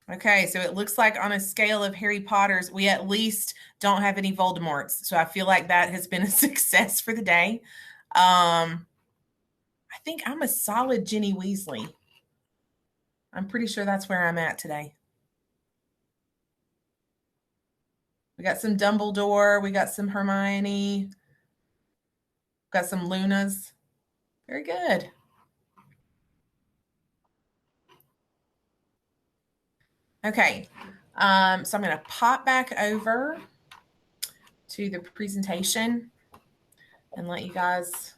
Okay, so it looks like on a scale of Harry Potters, we at least don't have any Voldemorts. So I feel like that has been a success for the day. I think I'm a solid Ginny Weasley. I'm pretty sure that's where I'm at today. We got some Dumbledore. We got some Hermione. Got some Lunas. Very good. Okay, so I'm going to pop back over to the presentation and let you guys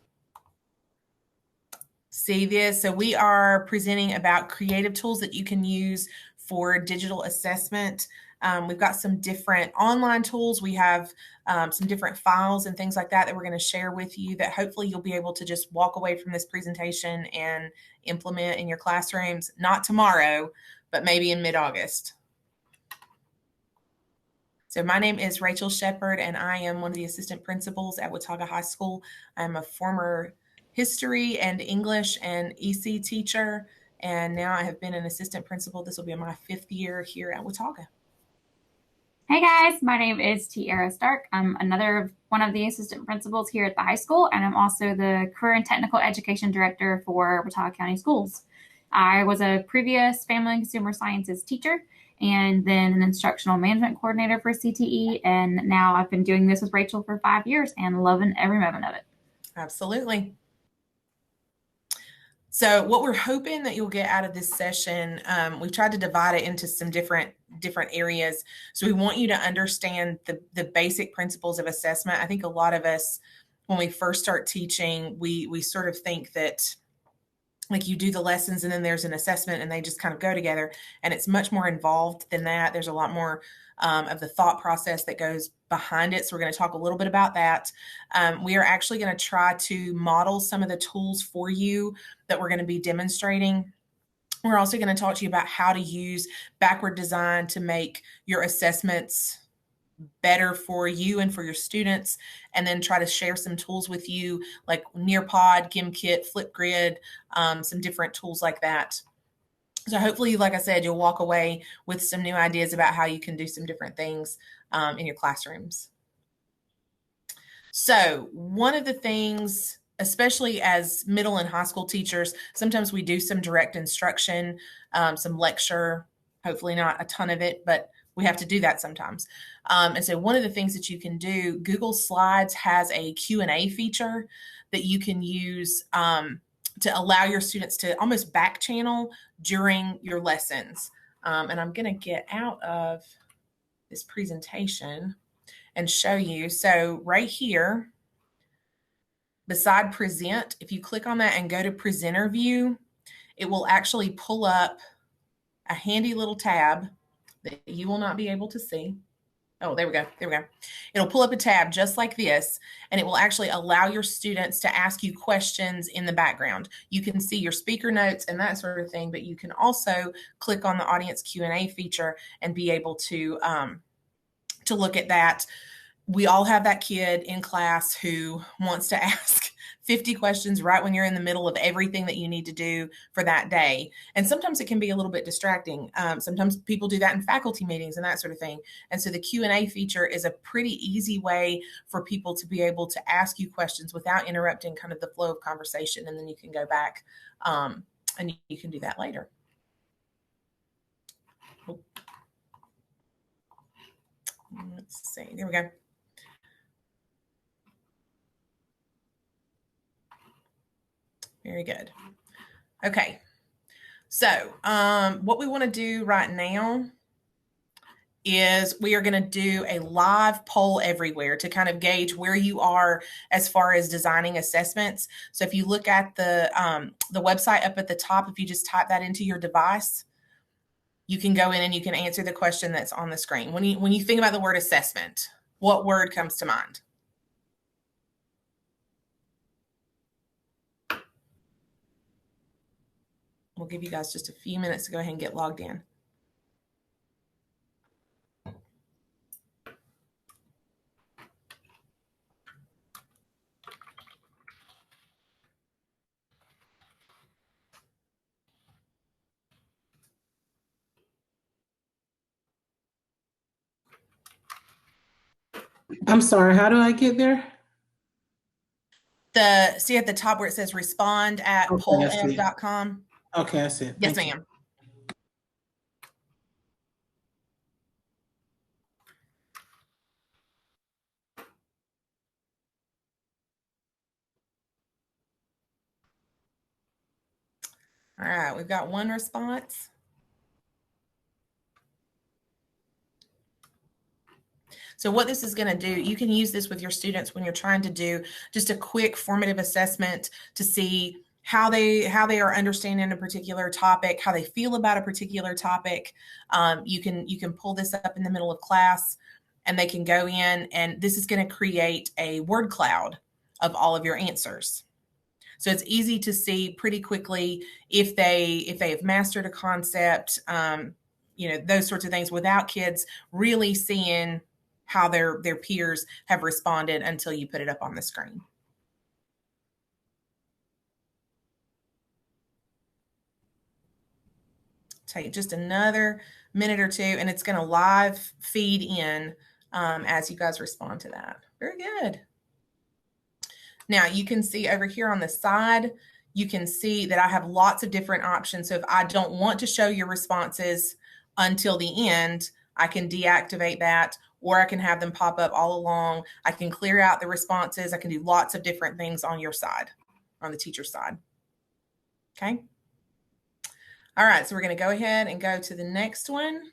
see this. So we are presenting about creative tools that you can use for digital assessment. We've got some different online tools. We have some different files and things like that that we're going to share with you that hopefully you'll be able to just walk away from this presentation and implement in your classrooms, not tomorrow, but maybe in mid-August. So my name is Rachel Sheppard, and I am one of the assistant principals at Watauga High School. I'm a former history and English and EC teacher, and now I have been an assistant principal. This will be my 5th year here at Watauga. Hey guys, my name is Tiara Stark. I'm another one of the assistant principals here at the high school, and I'm also the Career and Technical Education Director for Watauga County Schools. I was a previous Family and Consumer Sciences teacher and then an instructional management coordinator for CTE, and now I've been doing this with Rachel for 5 years and loving every moment of it. Absolutely. So what we're hoping that you'll get out of this session, we've tried to divide it into some different areas. So we want you to understand the basic principles of assessment. I think a lot of us, when we first start teaching, we sort of think that like you do the lessons and then there's an assessment and they just kind of go together, and it's much more involved than that. There's a lot more of the thought process that goes behind it. So we're going to talk a little bit about that. We are actually going to try to model some of the tools for you that we're going to be demonstrating. We're also going to talk to you about how to use backward design to make your assessments better for you and for your students, and then try to share some tools with you like Nearpod, Gimkit, Flipgrid, some different tools like that. So hopefully, like I said, you'll walk away with some new ideas about how you can do some different things in your classrooms. So one of the things, especially as middle and high school teachers, sometimes we do some direct instruction, some lecture, hopefully not a ton of it, but we have to do that sometimes. And so one of the things that you can do, Google Slides has a Q&A feature that you can use to allow your students to almost back channel during your lessons. And I'm going to get out of this presentation and show you. So right here, beside present, if you click on that and go to presenter view, it will actually pull up a handy little tab that you will not be able to see. Oh, there we go. There we go. It'll pull up a tab just like this, and it will actually allow your students to ask you questions in the background. You can see your speaker notes and that sort of thing, but you can also click on the audience Q&A feature and be able to look at that. We all have that kid in class who wants to ask 50 questions right when you're in the middle of everything that you need to do for that day. And sometimes it can be a little bit distracting. Sometimes people do that in faculty meetings and that sort of thing. And so the Q&A feature is a pretty easy way for people to be able to ask you questions without interrupting kind of the flow of conversation. And then you can go back and you can do that later. Let's see. There we go. Very good. Okay. So what we want to do right now is we are going to do a live poll everywhere to kind of gauge where you are as far as designing assessments. So if you look at the website up at the top, if you just type that into your device, you can go in and you can answer the question that's on the screen. When you think about the word assessment, what word comes to mind? We'll give you guys just a few minutes to go ahead and get logged in. I'm sorry, how do I get there? See at the top where it says respond at pollev.com. Okay, I see it. Yes, Thank you. ma'am. All right, we've got one response. So what this is going to do, you can use this with your students when you're trying to do just a quick formative assessment to see how they are understanding a particular topic, how they feel about a particular topic. You can pull this up in the middle of class, and they can go in, and this is going to create a word cloud of all of your answers. So it's easy to see pretty quickly if they have mastered a concept, those sorts of things, without kids really seeing how their peers have responded until you put it up on the screen. Take just another minute or two, and it's going to live feed in as you guys respond to that. Very good. Now you can see over here on the side, you can see that I have lots of different options. So if I don't want to show your responses until the end, I can deactivate that, or I can have them pop up all along. I can clear out the responses. I can do lots of different things on your side, on the teacher's side. Okay. All right, so we're going to go ahead and go to the next one.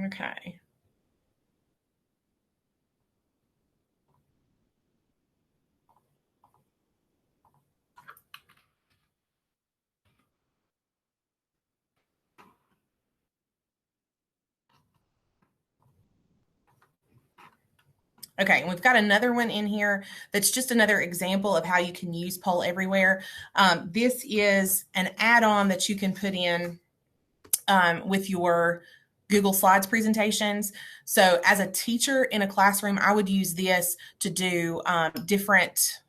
Okay. Okay, and we've got another one in here that's just another example of how you can use Poll Everywhere. This is an add-on that you can put in with your Google Slides presentations. So as a teacher in a classroom, I would use this to do different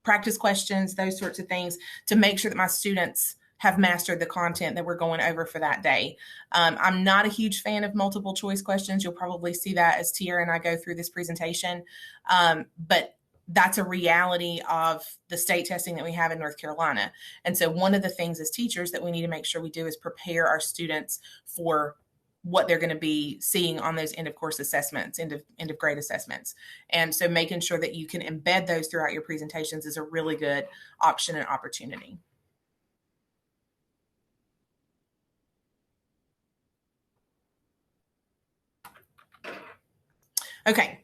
practice questions, those sorts of things, to make sure that my students have mastered the content that we're going over for that day. I'm not a huge fan of multiple choice questions. You'll probably see that as Tiara and I go through this presentation. But that's a reality of the state testing that we have in North Carolina. And so one of the things as teachers that we need to make sure we do is prepare our students for what they're going to be seeing on those end of course assessments, end of grade assessments. And so making sure that you can embed those throughout your presentations is a really good option and opportunity. Okay.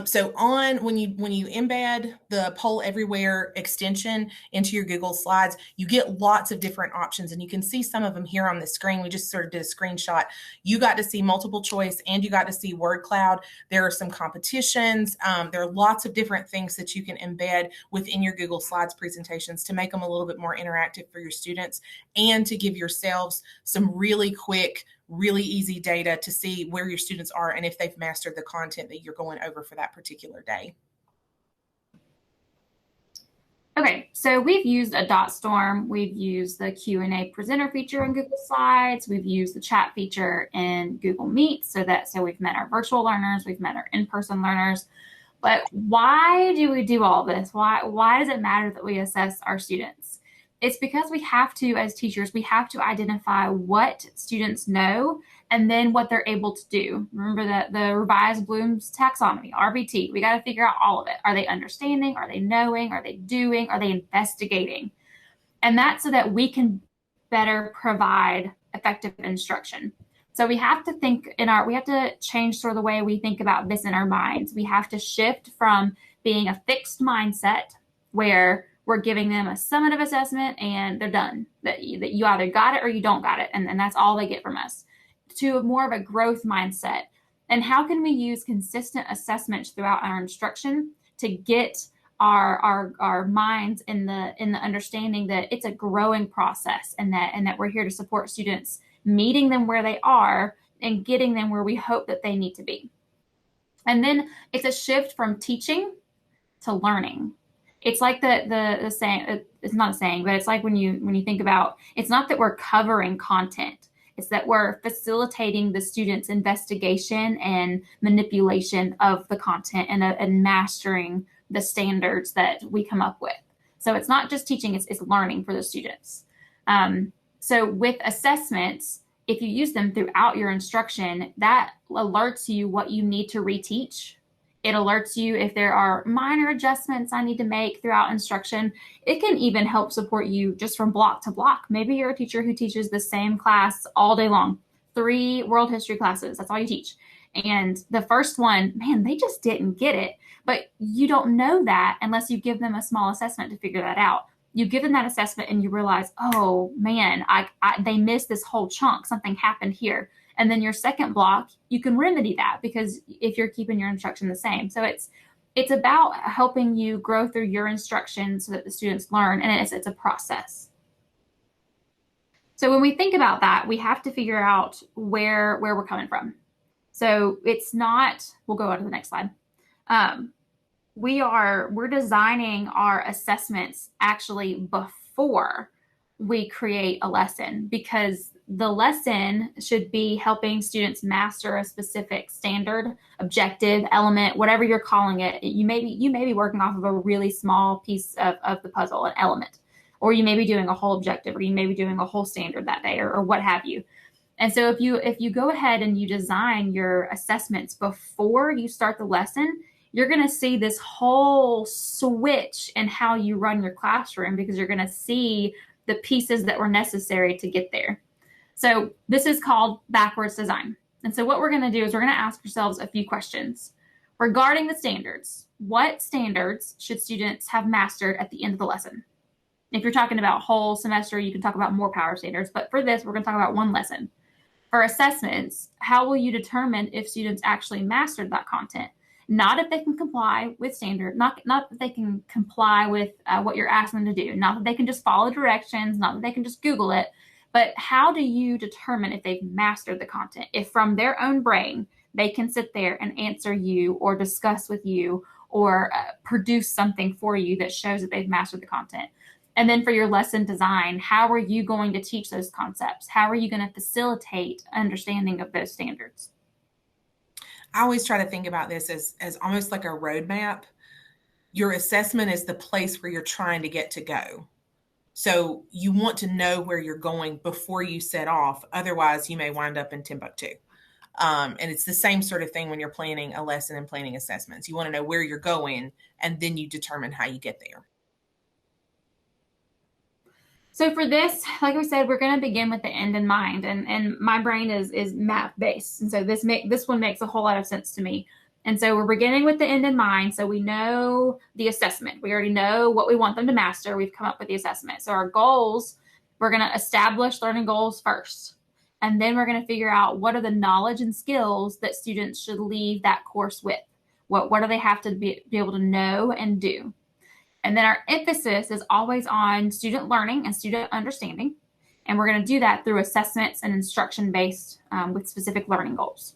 So when you embed the Poll Everywhere extension into your Google Slides, you get lots of different options, and you can see some of them here on the screen. We just sort of did a screenshot. You got to see multiple choice, and you got to see word cloud. There are some competitions. There are lots of different things that you can embed within your Google Slides presentations to make them a little bit more interactive for your students, and to give yourselves some really quick, really easy data to see where your students are and if they've mastered the content that you're going over for that particular day. Okay, so we've used a dot storm. We've used the Q&A presenter feature in Google Slides. We've used the chat feature in Google Meet. So we've met our virtual learners, we've met our in-person learners. But why do we do all this? Why does it matter that we assess our students? It's because we have to, as teachers, we have to identify what students know and then what they're able to do. Remember that the revised Bloom's taxonomy, RBT, we got to figure out all of it. Are they understanding? Are they knowing? Are they doing? Are they investigating? And that's so that we can better provide effective instruction. So we have to we have to change sort of the way we think about this in our minds. We have to shift from being a fixed mindset where we're giving them a summative assessment and they're done. That you either got it or you don't got it, and that's all they get from us. To more of a growth mindset. And how can we use consistent assessments throughout our instruction to get our minds in the understanding that it's a growing process, and that we're here to support students, meeting them where they are and getting them where we hope that they need to be. And then it's a shift from teaching to learning. It's like the saying, it's not a saying, but it's like when you think about, it's not that we're covering content. It's that we're facilitating the students' investigation and manipulation of the content and mastering the standards that we come up with. So it's not just teaching, it's learning for the students. So with assessments, if you use them throughout your instruction, that alerts you what you need to reteach. It alerts you if there are minor adjustments I need to make throughout instruction. It can even help support you just from block to block. Maybe you're a teacher who teaches the same class all day long, 3 world history classes, that's all you teach. And the first one, man, they just didn't get it. But you don't know that unless you give them a small assessment to figure that out. You give them that assessment and you realize, oh man, they missed this whole chunk. Something happened here. And then your second block, you can remedy that, because if you're keeping your instruction the same. So it's about helping you grow through your instruction so that the students learn, and it's a process. So when we think about that, we have to figure out where we're coming from. So it's not, we'll go on to the next slide. We're designing our assessments actually before we create a lesson, because the lesson should be helping students master a specific standard, objective, element, whatever you're calling it. You may be working off of a really small piece of the puzzle, an element, or you may be doing a whole objective, or you may be doing a whole standard that day, or what have you. And so if you go ahead and you design your assessments before you start the lesson, you're going to see this whole switch in how you run your classroom, because you're going to see the pieces that were necessary to get there. So this is called backwards design. And so what we're going to do is we're going to ask ourselves a few questions regarding the standards. What standards should students have mastered at the end of the lesson? If you're talking about whole semester, you can talk about more power standards. But for this, we're going to talk about one lesson. For assessments, how will you determine if students actually mastered that content? Not if they can comply with standard, not that they can comply with what you're asking them to do, not that they can just follow directions, not that they can just Google it, but how do you determine if they've mastered the content? If from their own brain, they can sit there and answer you or discuss with you or produce something for you that shows that they've mastered the content. And then for your lesson design, how are you going to teach those concepts? How are you going to facilitate understanding of those standards? I always try to think about this as almost like a roadmap. Your assessment is the place where you're trying to get to go. So you want to know where you're going before you set off. Otherwise, you may wind up in Timbuktu. And it's the same sort of thing when you're planning a lesson and planning assessments. You want to know where you're going, and then you determine how you get there. So for this, like we said, we're going to begin with the end in mind, and my brain is math based. And so this one makes a whole lot of sense to me. And so we're beginning with the end in mind. So we know the assessment. We already know what we want them to master. We've come up with the assessment. So our goals, we're going to establish learning goals first. And then we're going to figure out what are the knowledge and skills that students should leave that course with. What do they have to be able to know and do? And then our emphasis is always on student learning and student understanding. And we're going to do that through assessments and instruction-based with specific learning goals.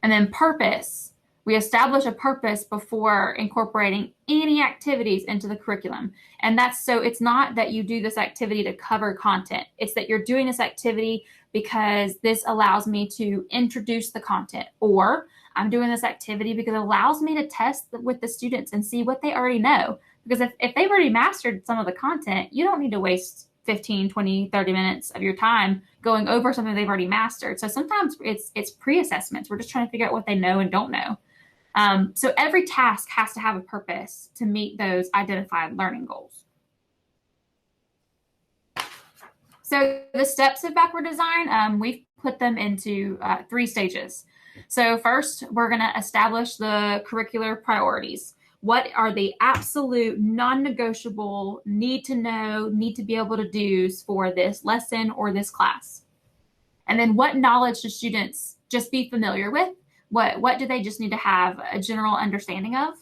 And then purpose. We establish a purpose before incorporating any activities into the curriculum. And that's so it's not that you do this activity to cover content. It's that you're doing this activity because this allows me to introduce the content, or I'm doing this activity because it allows me to test with the students and see what they already know. Because if they've already mastered some of the content, you don't need to waste 15, 20, 30 minutes of your time going over something they've already mastered. So sometimes it's pre-assessments. We're just trying to figure out what they know and don't know. So every task has to have a purpose to meet those identified learning goals. So the steps of backward design, we've put them into 3 stages. So first, we're going to establish the curricular priorities. What are the absolute non-negotiable, need to know, need to be able to do's for this lesson or this class? And then what knowledge should students just be familiar with? What do they just need to have a general understanding of?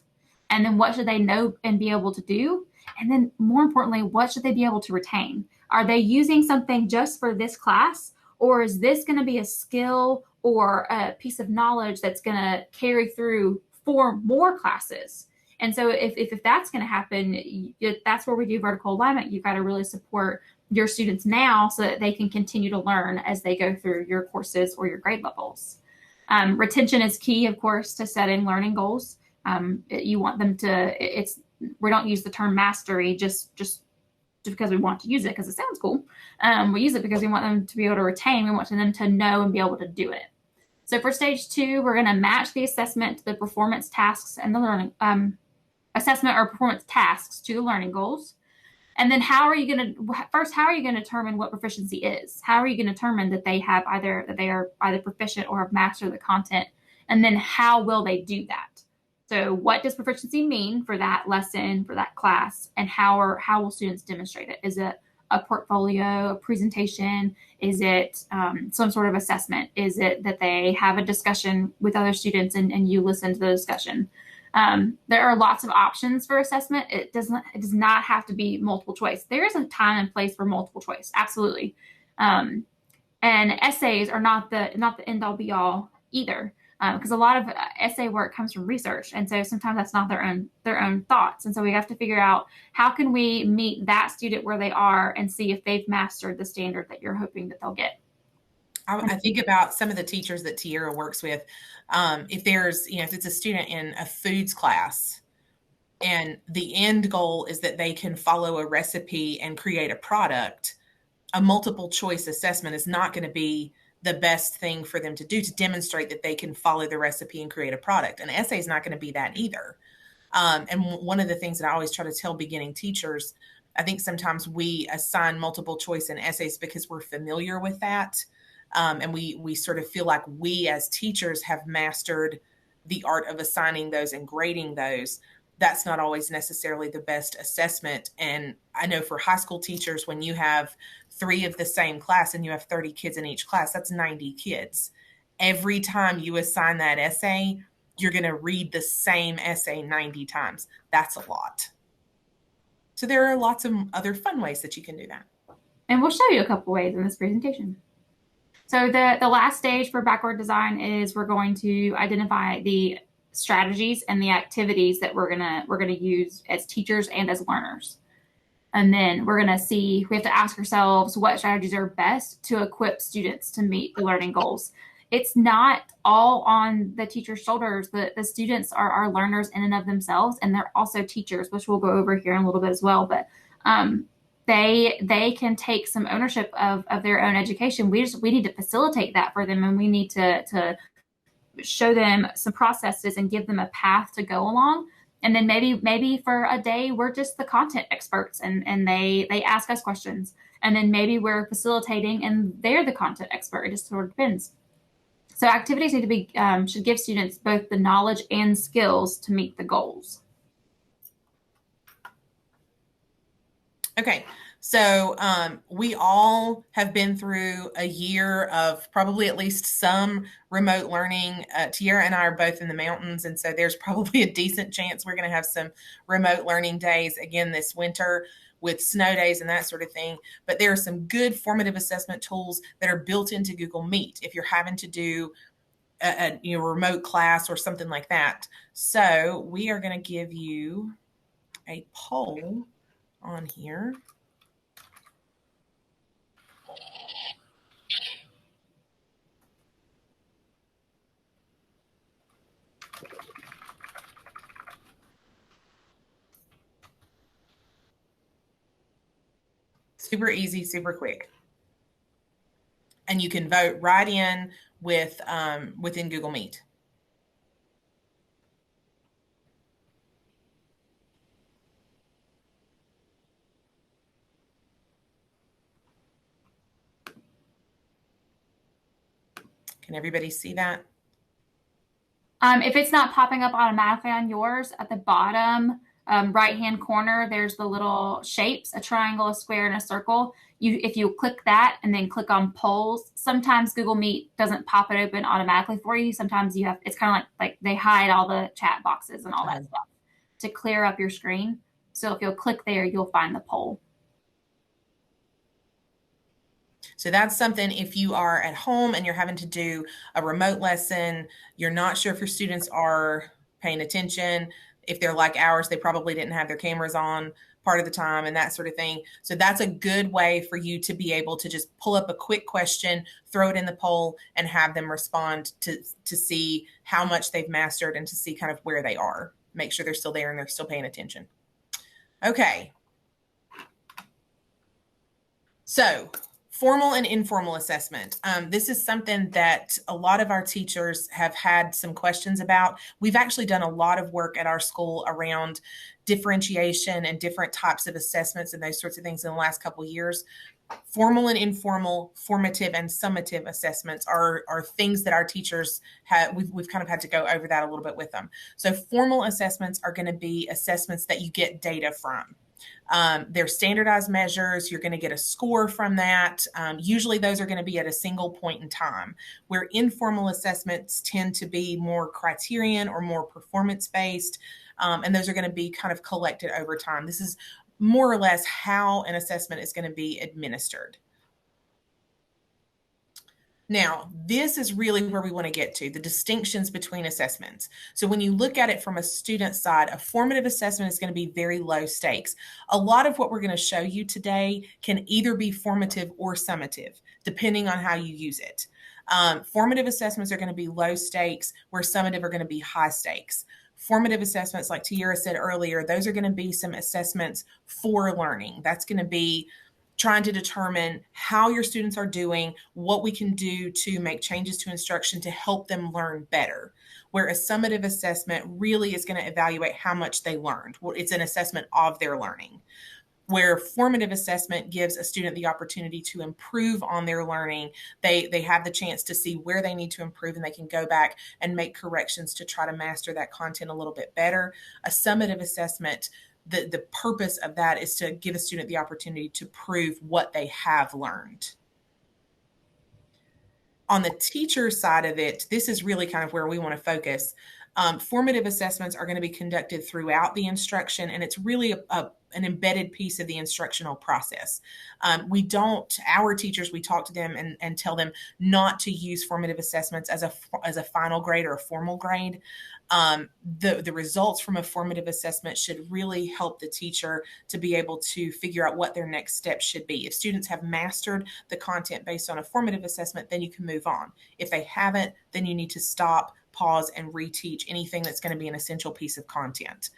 And then what should they know and be able to do? And then more importantly, what should they be able to retain? Are they using something just for this class? Or is this going to be a skill or a piece of knowledge that's going to carry through 4 more classes? And so if that's going to happen, that's where we do vertical alignment. You've got to really support your students now so that they can continue to learn as they go through your courses or your grade levels. Retention is key, of course, to setting learning goals. You want them to, we don't use the term mastery just because we want to use it because it sounds cool. We use it because we want them to be able to retain. We want them to know and be able to do it. So for stage 2, we're going to match the assessment to the performance tasks and the learning assessment or performance tasks to the learning goals. And then how are you going to determine what proficiency is? How are you going to determine that they are either proficient or have mastered the content? And then how will they do that? So what does proficiency mean for that lesson, for that class? And how will students demonstrate it? Is it a portfolio, a presentation? Is it some sort of assessment? Is it that they have a discussion with other students and you listen to the discussion? There are lots of options for assessment. It does not have to be multiple choice. There is a time and place for multiple choice, absolutely. And essays are not the end all be all either, because a lot of essay work comes from research, and so sometimes that's not their own thoughts. And so we have to figure out how can we meet that student where they are and see if they've mastered the standard that you're hoping that they'll get. I think about some of the teachers that Tiara works with. If there's, if it's a student in a foods class and the end goal is that they can follow a recipe and create a product, a multiple choice assessment is not going to be the best thing for them to do to demonstrate that they can follow the recipe and create a product. An essay is not going to be that either. And one of the things that I always try to tell beginning teachers, I think sometimes we assign multiple choice in essays because we're familiar with that. And we sort of feel like we as teachers have mastered the art of assigning those and grading those. That's not always necessarily the best assessment. And I know for high school teachers, when you have 3 of the same class and you have 30 kids in each class, that's 90 kids. Every time you assign that essay, you're going to read the same essay 90 times. That's a lot. So there are lots of other fun ways that you can do that. And we'll show you a couple ways in this presentation. So the last stage for backward design is we're going to identify the strategies and the activities that we're gonna use as teachers and as learners. And then we're gonna see, we have to ask ourselves what strategies are best to equip students to meet the learning goals. It's not all on the teacher's shoulders. The students are learners in and of themselves, and they're also teachers, which we'll go over here in a little bit as well. But they can take some ownership of their own education. We need to facilitate that for them, and we need to show them some processes and give them a path to go along. And then maybe for a day we're just the content experts and they ask us questions, and then maybe we're facilitating and they're the content expert. It just sort of depends. So activities need to be should give students both the knowledge and skills to meet the goals. Okay, so we all have been through a year of probably at least some remote learning. Tiara and I are both in the mountains, and so there's probably a decent chance we're going to have some remote learning days again this winter with snow days and that sort of thing. But there are some good formative assessment tools that are built into Google Meet if you're having to do a remote class or something like that. So we are going to give you a poll on here. Super easy, super quick. And you can vote right in with within Google Meet. Can everybody see that? If it's not popping up automatically on yours, at the bottom right-hand corner, there's the little shapes, a triangle, a square, and a circle. If you click that and then click on polls, sometimes Google Meet doesn't pop it open automatically for you. Sometimes you have, it's kind of like they hide all the chat boxes and all that stuff to clear up your screen. So if you'll click there, you'll find the poll. So that's something, if you are at home and you're having to do a remote lesson, you're not sure if your students are paying attention. If they're like ours, they probably didn't have their cameras on part of the time and that sort of thing. So that's a good way for you to be able to just pull up a quick question, throw it in the poll, and have them respond to see how much they've mastered and to see kind of where they are. Make sure they're still there and they're still paying attention. Okay. So formal and informal assessment. This is something that a lot of our teachers have had some questions about. We've actually done a lot of work at our school around differentiation and different types of assessments and those sorts of things in the last couple of years. Formal and informal, formative and summative assessments are things that our teachers have. We've kind of had to go over that a little bit with them. So formal assessments are going to be assessments that you get data from. They're standardized measures. You're going to get a score from that. Usually those are going to be at a single point in time, where informal assessments tend to be more criterion or more performance-based, and those are going to be kind of collected over time. This is more or less how an assessment is going to be administered. Now, this is really where we want to get to, the distinctions between assessments. So when you look at it from a student side, a formative assessment is going to be very low stakes. A lot of what we're going to show you today can either be formative or summative, depending on how you use it. Formative assessments are going to be low stakes, where summative are going to be high stakes. Formative assessments, like Tiara said earlier, those are going to be some assessments for learning. That's going to be trying to determine how your students are doing, what we can do to make changes to instruction to help them learn better. Where a summative assessment really is going to evaluate how much they learned. It's an assessment of their learning. Where formative assessment gives a student the opportunity to improve on their learning. They have the chance to see where they need to improve, and they can go back and make corrections to try to master that content a little bit better. A summative assessment, the purpose of that is to give a student the opportunity to prove what they have learned. On the teacher side of it, this is really kind of where we want to focus. Formative assessments are going to be conducted throughout the instruction, and it's really an embedded piece of the instructional process. Our teachers, we talk to them and tell them not to use formative assessments as a final grade or a formal grade. The results from a formative assessment should really help the teacher to be able to figure out what their next steps should be. If students have mastered the content based on a formative assessment, then you can move on. If they haven't, then you need to stop, pause, and reteach anything that's going to be an essential piece of content.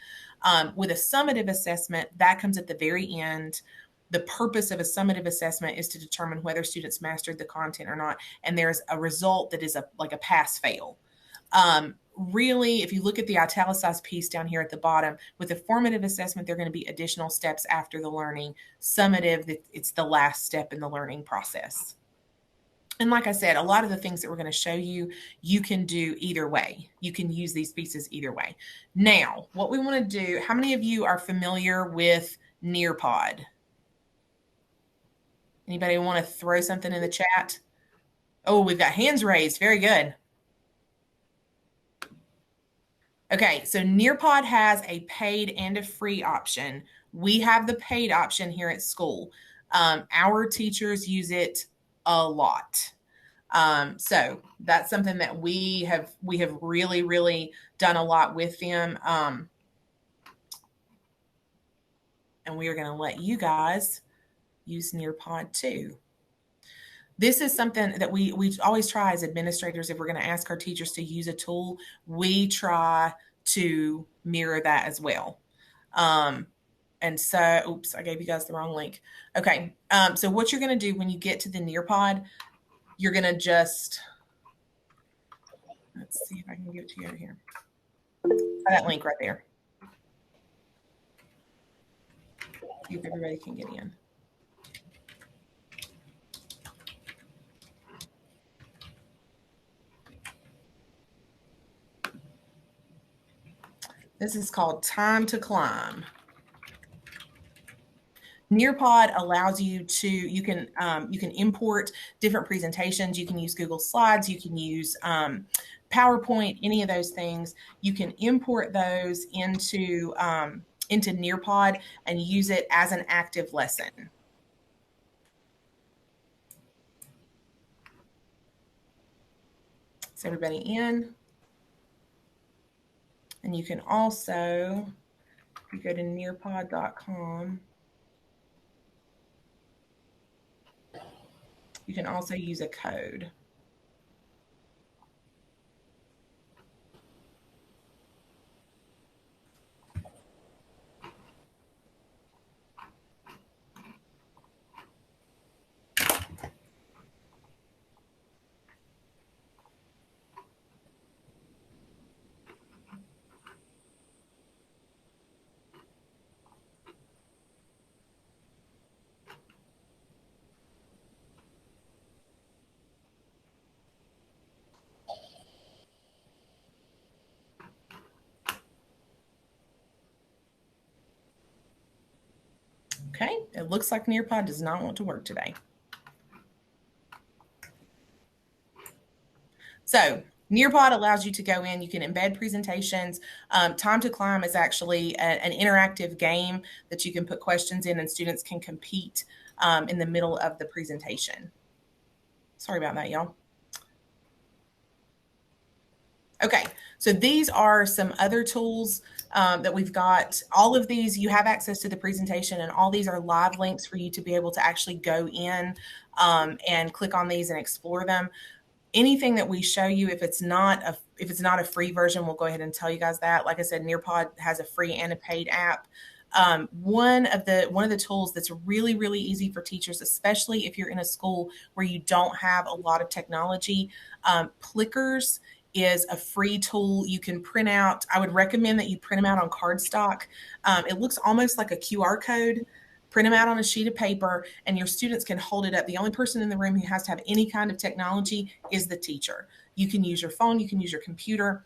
With a summative assessment, that comes at the very end. The purpose of a summative assessment is to determine whether students mastered the content or not, and there's a result that is like a pass-fail. Really, if you look at the italicized piece down here at the bottom, with a formative assessment, there are going to be additional steps after the learning. Summative, it's the last step in the learning process. And like I said, a lot of the things that we're going to show you, you can do either way. You can use these pieces either way. Now, what we want to do, how many of you are familiar with Nearpod? Anybody want to throw something in the chat? Oh, we've got hands raised. Very good. Okay, so Nearpod has a paid and a free option. We have the paid option here at school. Our teachers use it a lot. So that's something that we have really, really done a lot with them. And we are going to let you guys use Nearpod too. This is something that we always try as administrators. If we're going to ask our teachers to use a tool, we try to mirror that as well. And so, oops, I gave you guys the wrong link. Okay, so what you're going to do when you get to the Nearpod, you're going to just, let's see if I can give it to you over here. That link right there. See if everybody can get in. This is called Time to Climb. Nearpod allows you to, you can import different presentations. You can use Google Slides. You can use PowerPoint, any of those things. You can import those into Nearpod and use it as an active lesson. Is everybody in? And you can also, if you go to nearpod.com, you can also use a code. Okay, it looks like Nearpod does not want to work today. So Nearpod allows you to go in, you can embed presentations. Time to Climb is actually an interactive game that you can put questions in and students can compete in the middle of the presentation. Sorry about that, y'all. Okay, so these are some other tools that we've got. All of these, you have access to the presentation, and all these are live links for you to be able to actually go in and click on these and explore them. Anything that we show you, if it's not a free version, we'll go ahead and tell you guys that. Like I said, Nearpod has a free and a paid app. One of the tools that's really, really easy for teachers, especially if you're in a school where you don't have a lot of technology, Plickers is a free tool you can print out. I would recommend that you print them out on cardstock. It looks almost like a QR code. Print them out on a sheet of paper, and your students can hold it up. The only person in the room who has to have any kind of technology is the teacher. You can use your phone, you can use your computer.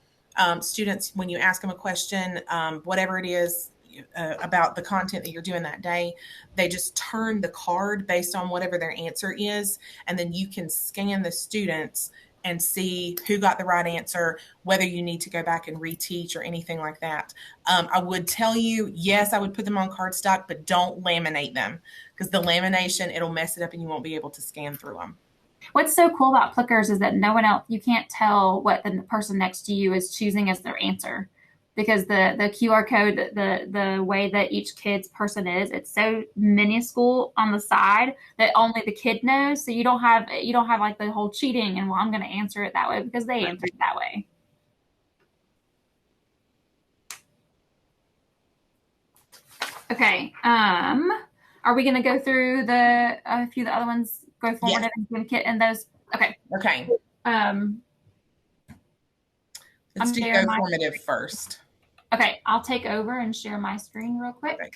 Students, when you ask them a question, whatever it is about the content that you're doing that day, they just turn the card based on whatever their answer is, and then you can scan the students and see who got the right answer, whether you need to go back and reteach or anything like that. I would tell you, yes, I would put them on cardstock, but don't laminate them, because the lamination, it'll mess it up and you won't be able to scan through them. What's so cool about Plickers is that no one else, you can't tell what the person next to you is choosing as their answer, because the QR code, the way that each kid's person is, it's so minuscule on the side that only the kid knows. So you don't have like the whole cheating and, well, I'm going to answer it that way because they answered it that way. Okay. Are we going to go through a few of the other ones? Go forward and Gimkit and those. Okay. Okay. Let's do Go Formative first. Okay, I'll take over and share my screen real quick. Okay.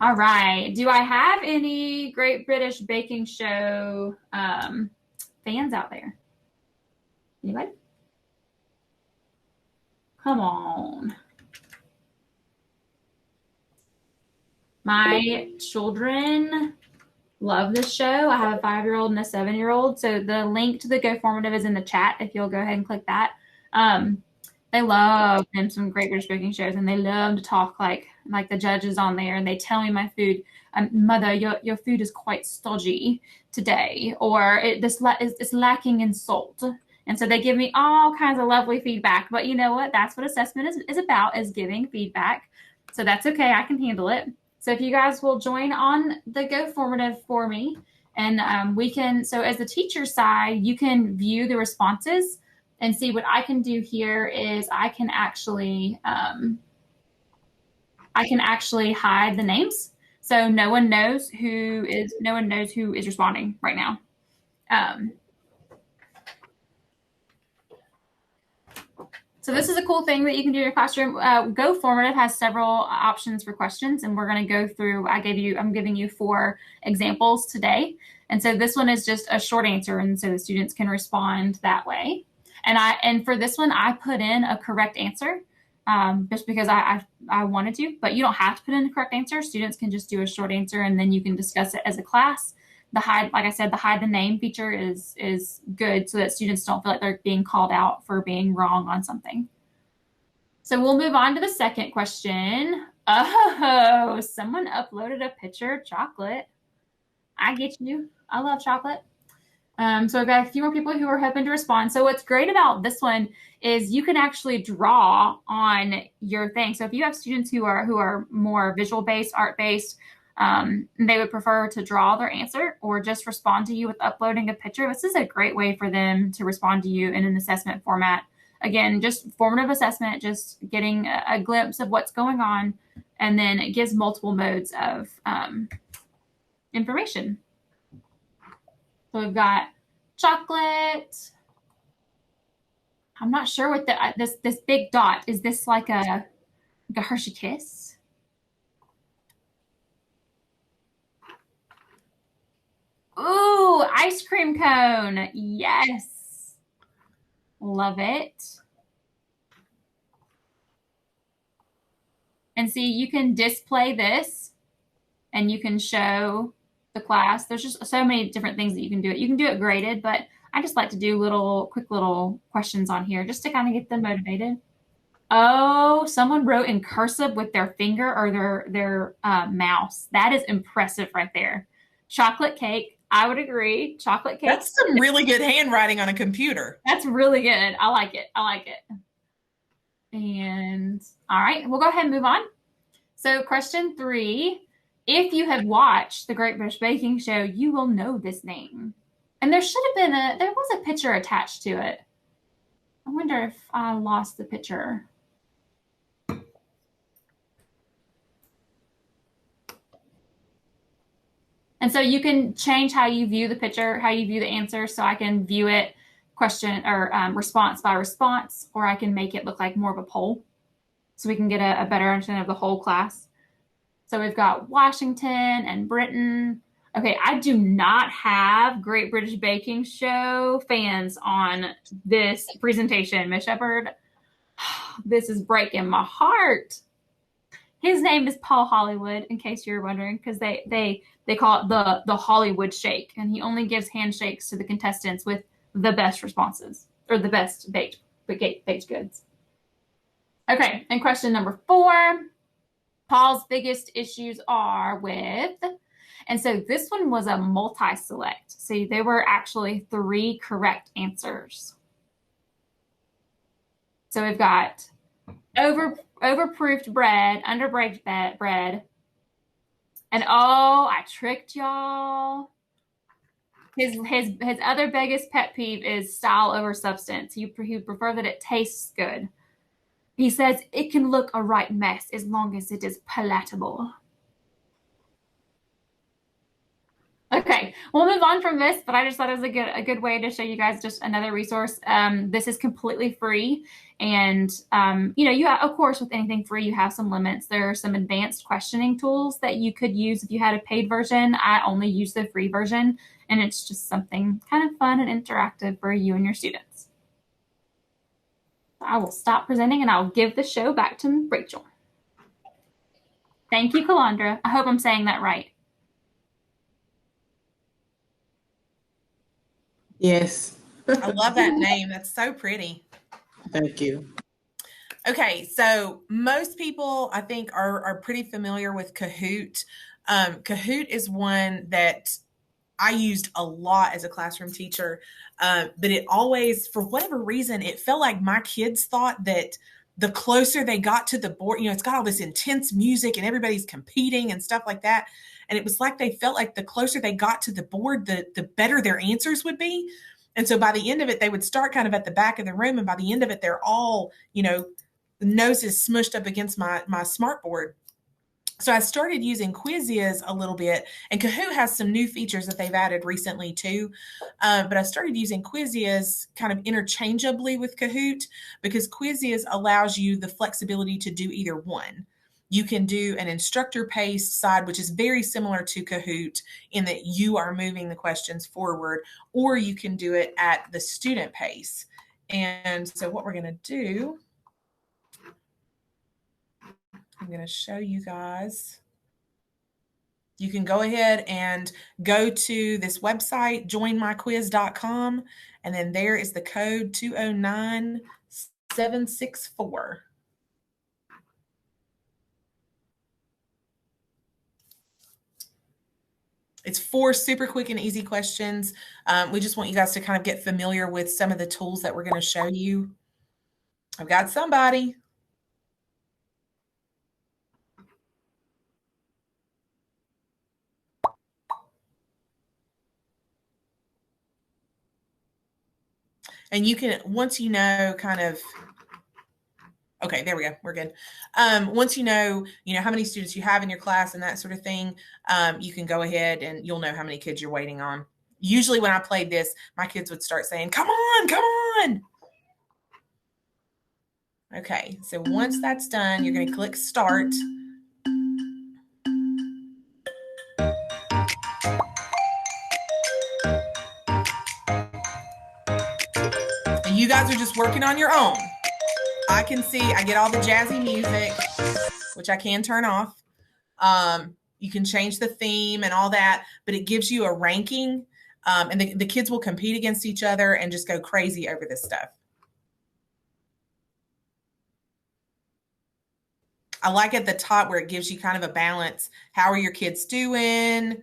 All right. Do I have any Great British Baking Show fans out there? Anybody? Come on. My children love this show. I have a 5-year-old and a 7-year-old. So the link to the Go Formative is in the chat if you'll go ahead and click that. They love them some Great British Baking Shows, and they love to talk like the judges on there, and they tell me my food, Mother, your food is quite stodgy today, or it's lacking in salt. And so they give me all kinds of lovely feedback. But you know what? That's what assessment is about, is giving feedback. So that's okay. I can handle it. So if you guys will join on the Go Formative for me, and we can, so as the teacher side, you can view the responses and see what I can do here is I can actually hide the names. So no one knows who is responding right So this is a cool thing that you can do in your classroom. Go Formative has several options for questions, and we're going to go through. I'm giving you 4 examples today, and so this one is just a short answer, and so the students can respond that way. And for this one, I put in a correct answer just because I wanted to, but you don't have to put in the correct answer. Students can just do a short answer, and then you can discuss it as a class. Like I said, the hide the name feature is good so that students don't feel like they're being called out for being wrong on something. So we'll move on to the second question. Oh, someone uploaded a picture of chocolate. I get you. I love chocolate. So I've got a few more people who are hoping to respond. So what's great about this one is you can actually draw on your thing. So if you have students who are more visual based, art based, they would prefer to draw their answer or just respond to you with uploading a picture. This is a great way for them to respond to you in an assessment format. Again, just formative assessment, just getting a glimpse of what's going on, and then it gives multiple modes of information. So we've got chocolate. I'm not sure what this big dot is. This like a Hershey Kiss? Ooh, ice cream cone. Yes. Love it. And see, you can display this and you can show the class. There's just so many different things that you can do it. You can do it graded, but I just like to do quick little questions on here just to kind of get them motivated. Oh, someone wrote in cursive with their finger or their mouse. That is impressive right there. Chocolate cake. I would agree. Chocolate cake. That's some really good handwriting on a computer. That's really good. I like it. I like it. And all right, we'll go ahead and move on. So question 3, if you have watched the Great British Baking Show, you will know this name. And there was a picture attached to it. I wonder if I lost the picture. And so you can change how you view the picture, how you view the answer. So I can view it question or response by response, or I can make it look like more of a poll so we can get a better understanding of the whole class. So we've got Washington and Britain. Okay, I do not have Great British Baking Show fans on this presentation, Miss Sheppard. This is breaking my heart. His name is Paul Hollywood, in case you're wondering, because they call it the Hollywood shake, and he only gives handshakes to the contestants with the best responses or the best baked goods. Okay, and question number 4. Paul's biggest issues are with, and so this one was a multi-select. So there were actually 3 correct answers. So we've got overproofed bread, underbaked bread, and oh, I tricked y'all. His other biggest pet peeve is style over substance. He would prefer that it tastes good. He says it can look a right mess as long as it is palatable. Okay, we'll move on from this, but I just thought it was a good way to show you guys just another resource. This is completely free, and of course, with anything free, you have some limits. There are some advanced questioning tools that you could use if you had a paid version. I only use the free version, and it's just something kind of fun and interactive for you and your students. I will stop presenting, and I'll give the show back to Rachel. Thank you, Calandra. I hope I'm saying that right. Yes. I love that name. That's so pretty. Thank you. Okay, so most people, I think, are pretty familiar with Kahoot. Kahoot is one that I used a lot as a classroom teacher, but it always, for whatever reason, it felt like my kids thought that the closer they got to the board, it's got all this intense music and everybody's competing and stuff like that. And it was like they felt like the closer they got to the board, the better their answers would be. And so by the end of it, they would start kind of at the back of the room. And by the end of it, they're all, the noses smushed up against my smart board. So I started using Quizzes a little bit, and Kahoot has some new features that they've added recently too. But I started using Quizzes kind of interchangeably with Kahoot because Quizzes allows you the flexibility to do either one. You can do an instructor-paced side, which is very similar to Kahoot in that you are moving the questions forward, or you can do it at the student pace. And so what we're going to do, I'm going to show you guys. You can go ahead and go to this website, joinmyquiz.com, and then there is the code 209764. It's 4 super quick and easy questions. We just want you guys to kind of get familiar with some of the tools that we're going to show you. I've got somebody. And you can, once you know kind of, okay, there we go. We're good. Once you know how many students you have in your class and that sort of thing, you can go ahead and you'll know how many kids you're waiting on. Usually when I played this, my kids would start saying, come on, come on. Okay, so once that's done, you're going to click start. And you guys are just working on your own. I can see, I get all the jazzy music, which I can turn off. You can change the theme and all that, but it gives you a ranking, and the kids will compete against each other and just go crazy over this stuff. I like at the top where it gives you kind of a balance. How are your kids doing?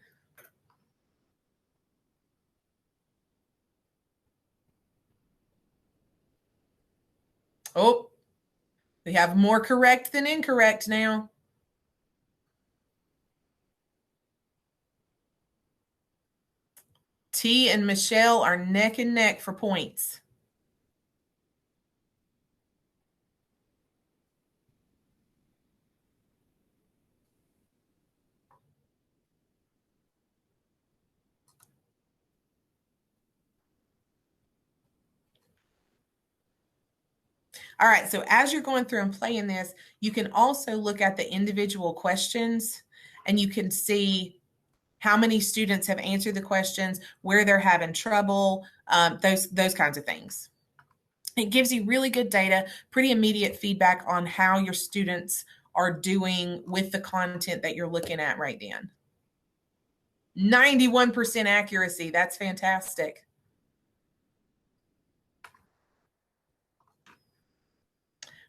Oh, we have more correct than incorrect now. T and Michelle are neck and neck for points. All right, so as you're going through and playing this, you can also look at the individual questions and you can see how many students have answered the questions, where they're having trouble, those kinds of things. It gives you really good data, pretty immediate feedback on how your students are doing with the content that you're looking at right then. 91% accuracy, that's fantastic.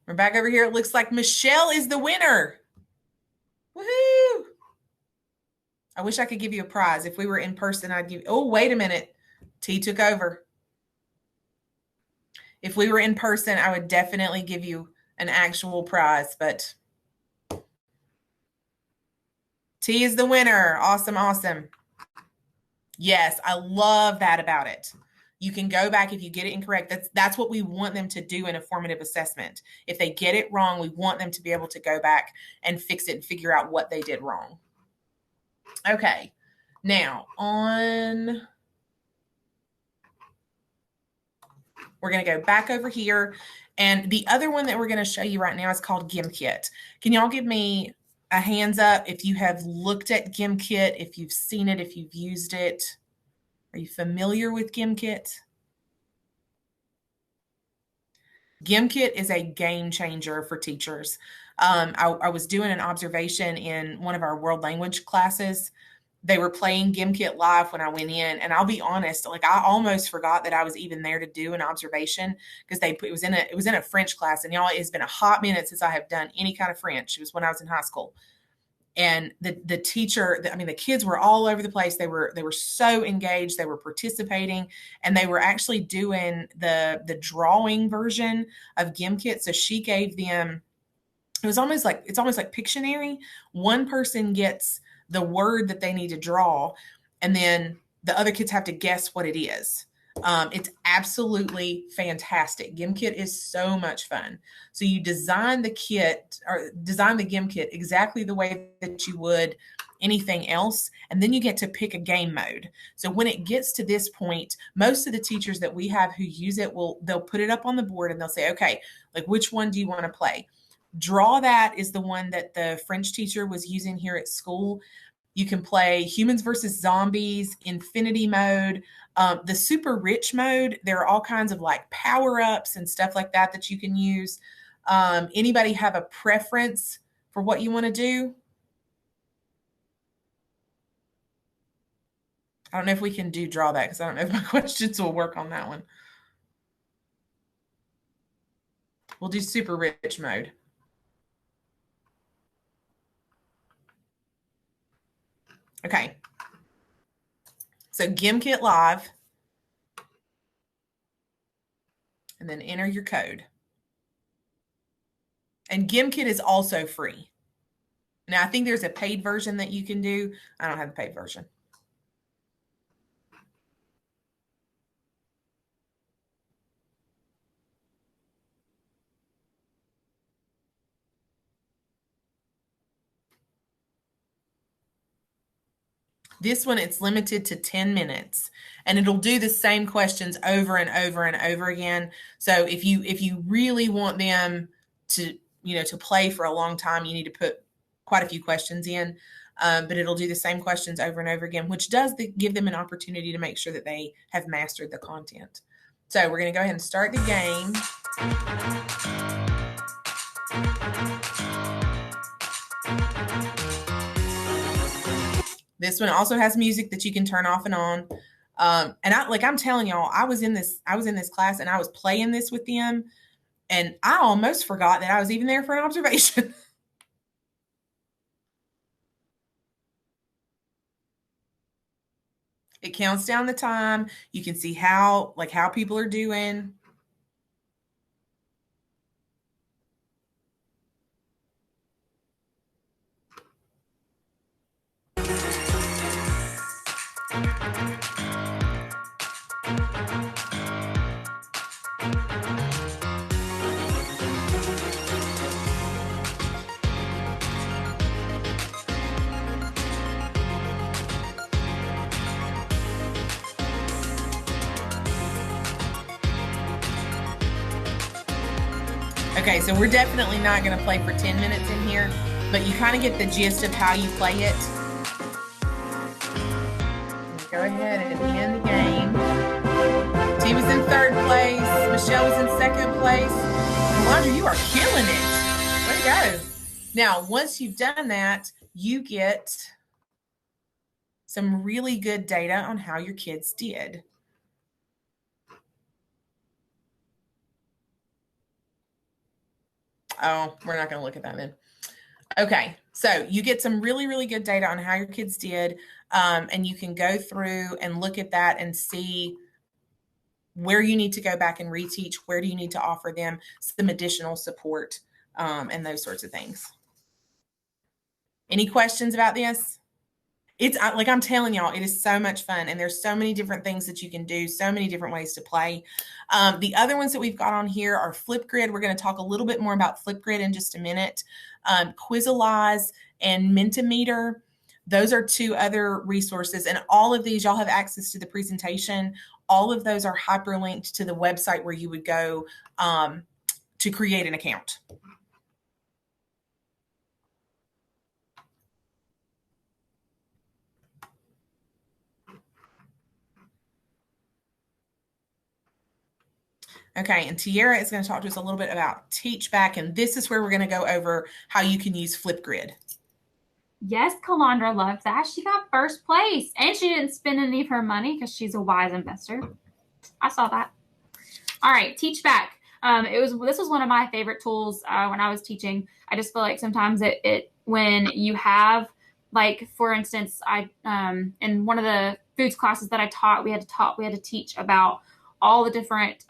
We're back over here. It looks like Michelle is the winner. Woohoo! I wish I could give you a prize. If we were in person, I'd give, oh, wait a minute. T took over. If we were in person, I would definitely give you an actual prize, but T is the winner. Awesome, awesome. Yes, I love that about it. You can go back if you get it incorrect. That's what we want them to do in a formative assessment. If they get it wrong, we want them to be able to go back and fix it and figure out what they did wrong. Okay, now we're going to go back over here. And the other one that we're going to show you right now is called Gimkit. Can y'all give me a hands up if you have looked at Gimkit, if you've seen it, if you've used it? Are you familiar with Gimkit? Gimkit is a game changer for teachers. I was doing an observation in one of our world language classes. They were playing Gimkit live when I went in, and I'll be honest, like I almost forgot that I was even there to do an observation because it was in a French class, and y'all, it's been a hot minute since I have done any kind of French. It was when I was in high school. And the teacher, the kids were all over the place. They were so engaged. They were participating, and they were actually doing the drawing version of Gimkit. So she gave them, it's almost like Pictionary. One person gets the word that they need to draw, and then the other kids have to guess what it is. It's absolutely fantastic. Gimkit is so much fun. So you design the kit or design the Gimkit exactly the way that you would anything else, and then you get to pick a game mode. So when it gets to this point, most of the teachers that we have who use it they'll put it up on the board and they'll say, okay, like which one do you want to play? Draw That is the one that the French teacher was using here at school. You can play Humans versus Zombies, Infinity Mode, the Super Rich Mode. There are all kinds of like power-ups and stuff like that that you can use. Anybody have a preference for what you want to do? I don't know if we can do Draw That because I don't know if my questions will work on that one. We'll do Super Rich Mode. Okay. So Gimkit Live. And then enter your code. And Gimkit is also free. Now, I think there's a paid version that you can do. I don't have the paid version. This one, it's limited to 10 minutes, and it'll do the same questions over and over and over again. So if you really want them to, to play for a long time, you need to put quite a few questions in, but it'll do the same questions over and over again, which does give them an opportunity to make sure that they have mastered the content. So we're going to go ahead and start the game. This one also has music that you can turn off and on. And I'm telling y'all, I was in this class and I was playing this with them, and I almost forgot that I was even there for an observation. It counts down the time. You can see how people are doing. Okay, so we're definitely not going to play for 10 minutes in here, but you kind of get the gist of how you play it. Go ahead and end the game. T was in third place. Michelle was in second place. Alondra, you are killing it. Way to go. Now, once you've done that, you get some really good data on how your kids did. Oh, we're not going to look at that then. Okay, so you get some really, really good data on how your kids did, and you can go through and look at that and see where you need to go back and reteach, where do you need to offer them some additional support, and those sorts of things. Any questions about this? It's like I'm telling y'all, it is so much fun, and there's so many different things that you can do, so many different ways to play. The other ones that we've got on here are Flipgrid. We're going to talk a little bit more about Flipgrid in just a minute. Quizalize and Mentimeter. Those are two other resources, and all of these, y'all have access to the presentation. All of those are hyperlinked to the website where you would go to create an account. Okay, and Tiara is going to talk to us a little bit about Teach Back, and this is where we're going to go over how you can use Flipgrid. Yes, Calandra loves that. She got first place, and she didn't spend any of her money because she's a wise investor. I saw that. All right, Teach Back. This was one of my favorite tools when I was teaching. I just feel like sometimes when you have, like, for instance, in one of the foods classes that I taught, we had to teach about all the different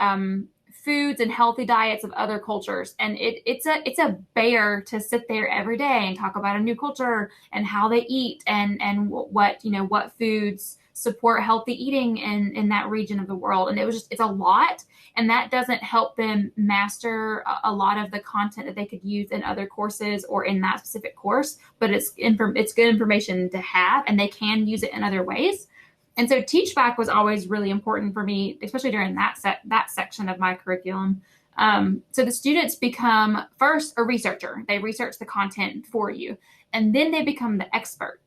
foods and healthy diets of other cultures. And it's a bear to sit there every day and talk about a new culture and how they eat and what foods support healthy eating in that region of the world. And it's a lot. And that doesn't help them master a lot of the content that they could use in other courses or in that specific course, but it's good information to have, and they can use it in other ways. And so teach back was always really important for me, especially during that section of my curriculum. So the students become first a researcher. They research the content for you, and then they become the expert.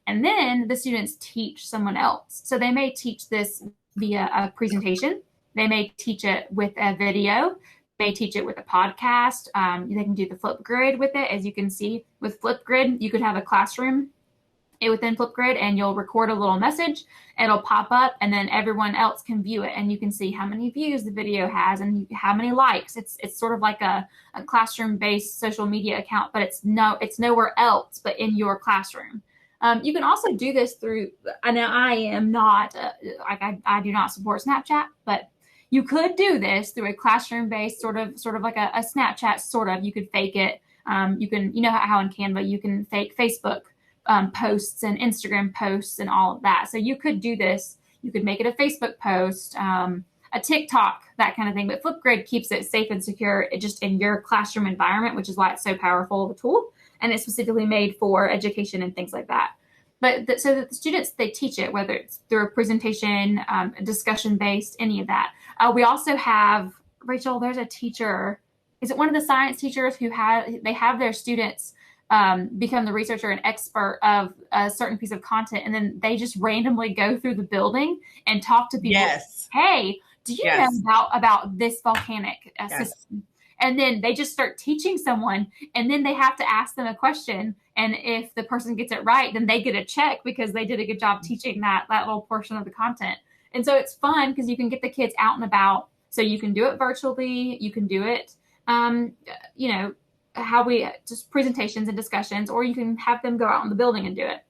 And then the students teach someone else. So they may teach this via a presentation. They may teach it with a video. They may teach it with a podcast. They can do the Flipgrid with it. As you can see with Flipgrid, you could have a classroom within Flipgrid, and you'll record a little message. It'll pop up, and then everyone else can view it, and you can see how many views the video has and how many likes. It's sort of like a classroom-based social media account, but it's nowhere else but in your classroom. You can also do this through. I know I am not I do not support Snapchat, but you could do this through a classroom-based sort of like a Snapchat sort of. You could fake it. You can, how in Canva you can fake Facebook posts and Instagram posts and all of that. So you could do this. You could make it a Facebook post, a TikTok, that kind of thing. But Flipgrid keeps it safe and secure just in your classroom environment, which is why it's so powerful of a tool. And it's specifically made for education and things like that. But so that the students, they teach it, whether it's through a presentation, discussion-based, any of that. We also have, Rachel, there's a teacher. Is it one of the science teachers who they have their students become the researcher and expert of a certain piece of content, and then they just randomly go through the building and talk to people. Yes. Hey, do you know about this volcanic system? And then they just start teaching someone, and then they have to ask them a question. And if the person gets it right, then they get a check because they did a good job teaching that little portion of the content. And so it's fun because you can get the kids out and about. So you can do it virtually. You can do it, how we just presentations and discussions, or you can have them go out in the building and do it.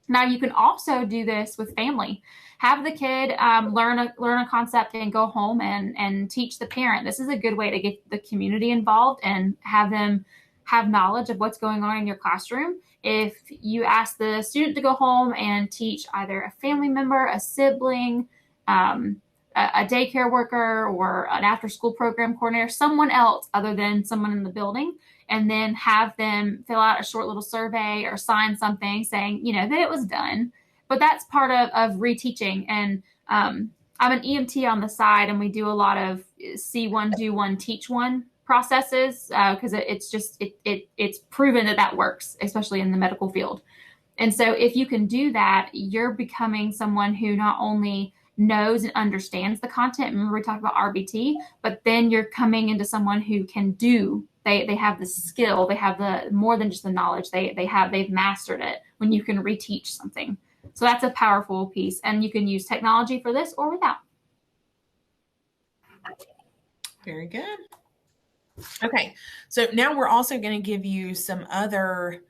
Now you can also do this with family. Have the kid learn a concept and go home and teach the parent. This is a good way to get the community involved and have them have knowledge of what's going on in your classroom. If you ask the student to go home and teach either a family member, a sibling, a daycare worker, or an after-school program coordinator, someone else other than someone in the building, and then have them fill out a short little survey or sign something saying, that it was done. But that's part of reteaching. And I'm an EMT on the side, and we do a lot of see one, do one, teach one processes because it's proven that works, especially in the medical field. And so if you can do that, you're becoming someone who not only knows and understands the content. Remember, we talked about RBT, but then you're coming into someone who can do. They have the skill. They have the more than just the knowledge. They've mastered it when you can reteach something. So that's a powerful piece, and you can use technology for this or without. Very good. Okay, so now we're also going to give you some other,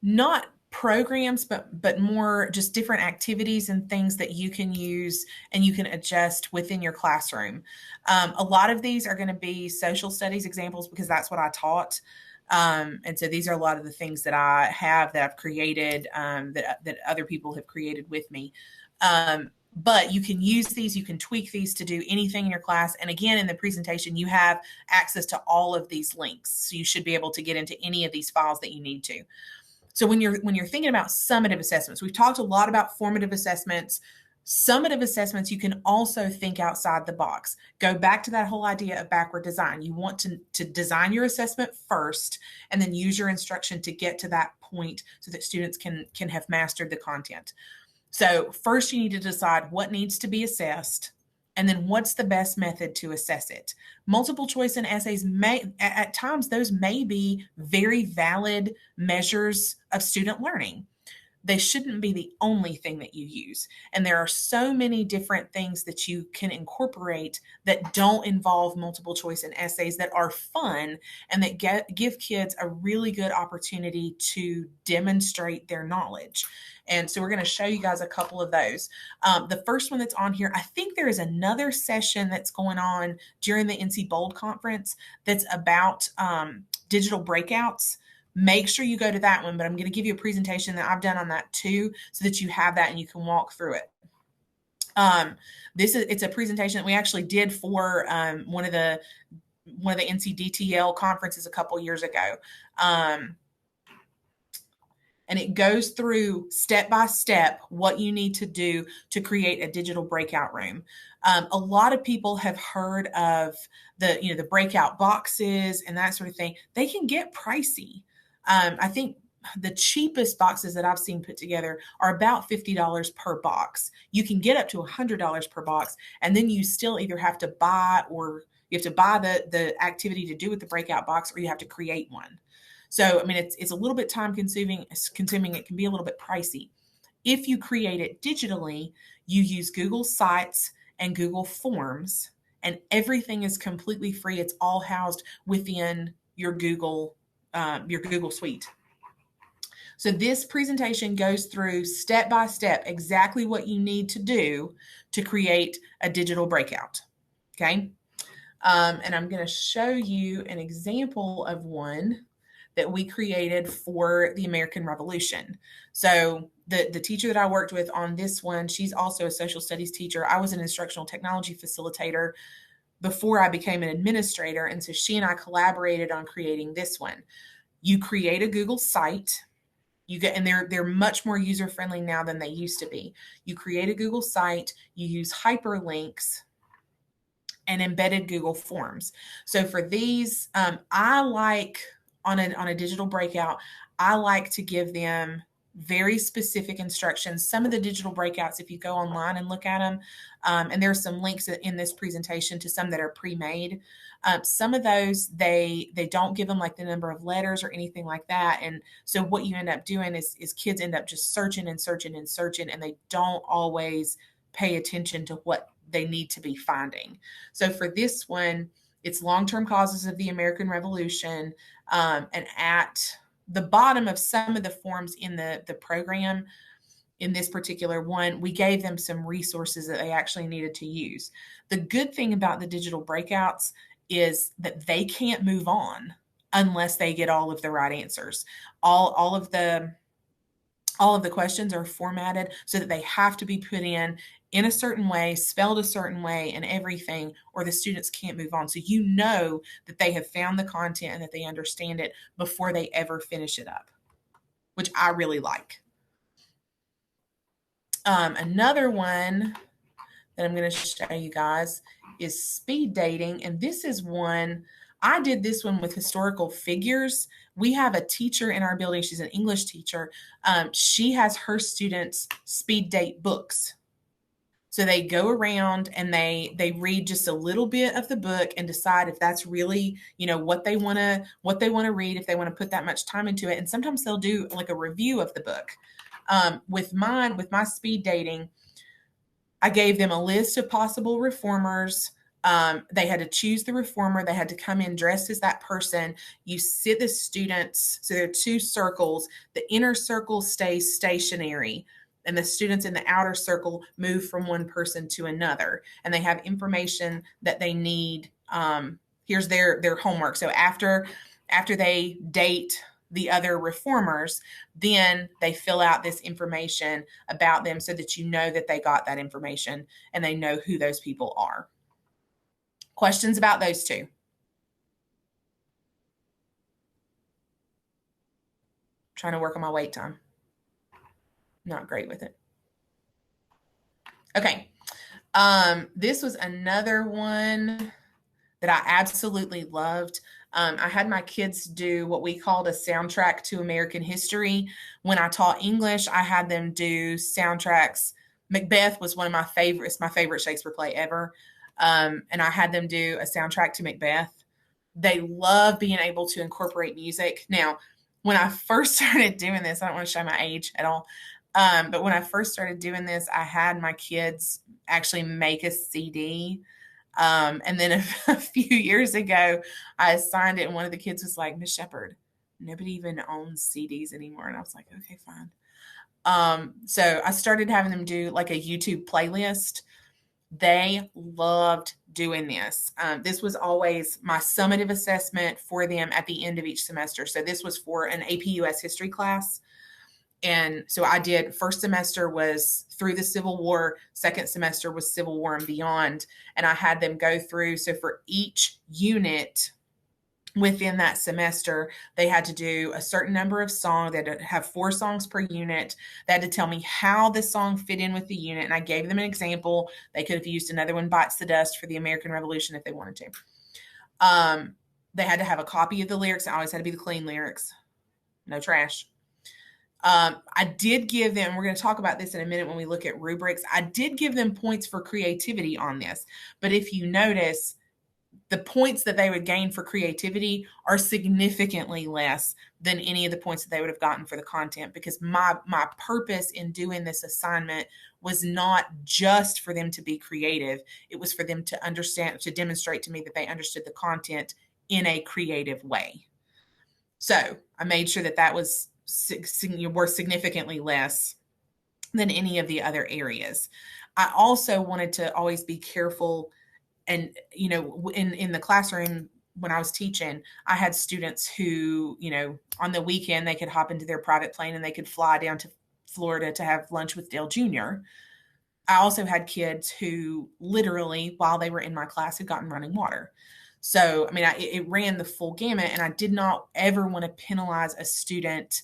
not programs, but more just different activities and things that you can use and you can adjust within your classroom. A lot of these are going to be social studies examples because that's what I taught. And so these are a lot of the things that I have that I've created, that other people have created with me. But you can use these, you can tweak these to do anything in your class. And again, in the presentation, you have access to all of these links. So you should be able to get into any of these files that you need to. So when you're thinking about summative assessments, we've talked a lot about formative assessments. Summative assessments, you can also think outside the box. Go back to that whole idea of backward design. You want to design your assessment first and then use your instruction to get to that point so that students can have mastered the content. So first you need to decide what needs to be assessed, and then what's the best method to assess it. Multiple choice and essays at times, those may be very valid measures of student learning. They shouldn't be the only thing that you use. And there are so many different things that you can incorporate that don't involve multiple choice and essays that are fun and that give kids a really good opportunity to demonstrate their knowledge. And so we're going to show you guys a couple of those. The first one that's on here, I think there is another session that's going on during the NCBOLD conference that's about digital breakouts. Make sure you go to that one, but I'm going to give you a presentation that I've done on that too, so that you have that and you can walk through it. It's a presentation that we actually did for one of the NCDTL conferences a couple years ago. And it goes through step by step what you need to do to create a digital breakout room. A lot of people have heard of the breakout boxes and that sort of thing. They can get pricey. I think the cheapest boxes that I've seen put together are about $50 per box. You can get up to $100 per box, and then you still either have to buy the activity to do with the breakout box, or you have to create one. So, I mean, it's a little bit time consuming. It can be a little bit pricey. If you create it digitally, you use Google Sites and Google Forms, and everything is completely free. It's all housed within your Google Suite. So this presentation goes through step by step exactly what you need to do to create a digital breakout. Okay. And I'm going to show you an example of one that we created for the American Revolution. So the teacher that I worked with on this one, she's also a social studies teacher. I was an instructional technology facilitator before I became an administrator. And so she and I collaborated on creating this one. You create a Google site. And they're much more user-friendly now than they used to be. You create a Google site, you use hyperlinks and embedded Google Forms. So for these, I like on a digital breakout, I like to give them very specific instructions. Some of the digital breakouts, if you go online and look at them, and there's some links in this presentation to some that are pre-made. Some of those, they don't give them like the number of letters or anything like that. And so what you end up doing is kids end up just searching and searching and searching, and they don't always pay attention to what they need to be finding. So for this one, it's long-term causes of the American Revolution. And at the bottom of some of the forms in the program, in this particular one, we gave them some resources that they actually needed to use. The good thing about the digital breakouts is that they can't move on unless they get all of the right answers. All of the questions are formatted so that they have to be put in a certain way, spelled a certain way, and everything, or the students can't move on. So you know that they have found the content and that they understand it before they ever finish it up, which I really like. Another one that I'm going to show you guys is speed dating. And this is one, I did this one with historical figures. We have a teacher in our building. She's an English teacher. She has her students speed date books. So they go around and they read just a little bit of the book and decide if that's really, what they want to read, if they want to put that much time into it. And sometimes they'll do like a review of the book. With my speed dating, I gave them a list of possible reformers. They had to choose the reformer. They had to come in dressed as that person. You sit the students, so there are two circles. The inner circle stays stationary, and the students in the outer circle move from one person to another. And they have information that they need. Here's their homework. So after they date the other reformers, then they fill out this information about them so that you know that they got that information and they know who those people are. Questions about those two? Trying to work on my wait time. Not great with it. Okay. This was another one that I absolutely loved. I had my kids do what we called a soundtrack to American history. When I taught English, I had them do soundtracks. Macbeth was one of my favorites, my favorite Shakespeare play ever. And I had them do a soundtrack to Macbeth. They love being able to incorporate music. Now, when I first started doing this, I don't want to show my age at all. But when I first started doing this, I had my kids actually make a CD. And then a few years ago, I assigned it, and one of the kids was like, "Miss Sheppard, nobody even owns CDs anymore." And I was like, "Okay, fine." So I started having them do like a YouTube playlist. They loved doing this. This was always my summative assessment for them at the end of each semester. So this was for an AP US history class. And so I did, first semester was through the Civil War, second semester was Civil War and beyond. And I had them go through. So for each unit within that semester, they had to do a certain number of songs. They had to have 4 songs per unit. They had to tell me how the song fit in with the unit. And I gave them an example. They could have used another one, Bites the Dust, for the American Revolution if they wanted to. They had to have a copy of the lyrics. It always had to be the clean lyrics. No trash. I did give them, we're going to talk about this in a minute when we look at rubrics. I did give them points for creativity on this. But if you notice, the points that they would gain for creativity are significantly less than any of the points that they would have gotten for the content, because my purpose in doing this assignment was not just for them to be creative. It was for them to understand, to demonstrate to me that they understood the content in a creative way. So I made sure that that was worth significantly less than any of the other areas. I also wanted to always be careful. And, you know, in the classroom, when I was teaching, I had students who, you know, on the weekend, they could hop into their private plane and they could fly down to Florida to have lunch with Dale Jr. I also had kids who literally, while they were in my class, had gotten running water. So, I mean, it ran the full gamut, and I did not ever want to penalize a student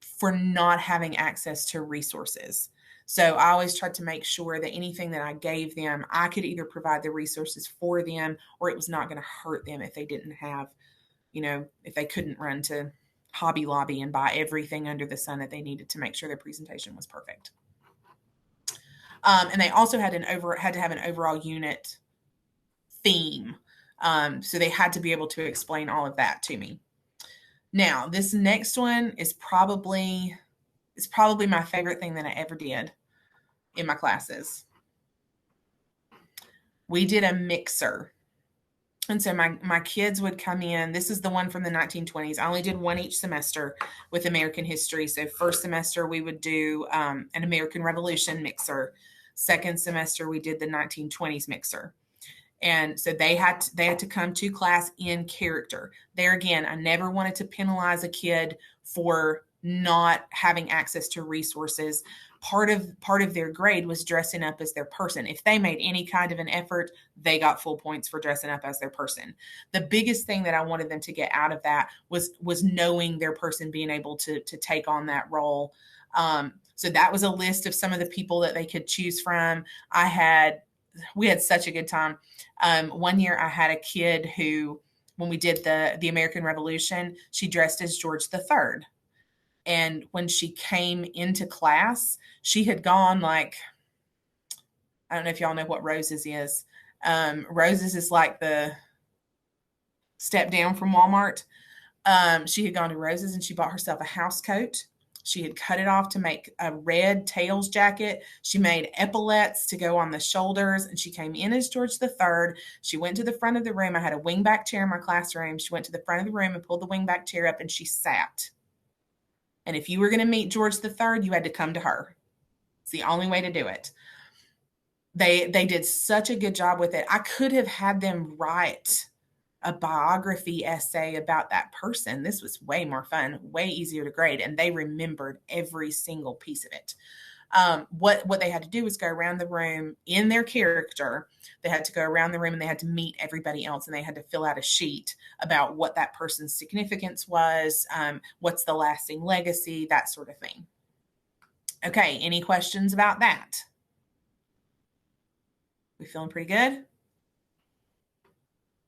for not having access to resources. So I always tried to make sure that anything that I gave them, I could either provide the resources for them, or it was not going to hurt them if they didn't have, you know, if they couldn't run to Hobby Lobby and buy everything under the sun that they needed to make sure their presentation was perfect. And they also had to have an overall unit theme. So they had to be able to explain all of that to me. Now, this next one is probably my favorite thing that I ever did in my classes. We did a mixer. And so my kids would come in. This is the one from the 1920s. I only did one each semester with American history. So first semester we would do an American Revolution mixer. Second semester we did the 1920s mixer. And so they had to come to class in character. There again, I never wanted to penalize a kid for not having access to resources. Part of their grade was dressing up as their person. If they made any kind of an effort, they got full points for dressing up as their person. The biggest thing that I wanted them to get out of that was knowing their person, being able to take on that role. So that was a list of some of the people that they could choose from. We had such a good time. One year I had a kid who, when we did the American Revolution, she dressed as George III. And when she came into class, she had gone like, I don't know if y'all know what Roses is. Roses is like the step down from Walmart. She had gone to Roses and she bought herself a house coat. She had cut it off to make a red tails jacket. She made epaulets to go on the shoulders, and she came in as George III. She went to the front of the room. I had a wingback chair in my classroom. She went to the front of the room and pulled the wingback chair up, and she sat. And if you were going to meet George III, you had to come to her. It's the only way to do it. They did such a good job with it. I could have had them write a biography essay about that person. This was way more fun, way easier to grade, and they remembered every single piece of it. What they had to do was go around the room in their character. They had to go around the room and they had to meet everybody else, and they had to fill out a sheet about what that person's significance was, what's the lasting legacy, that sort of thing. Okay, any questions about that? We feeling pretty good?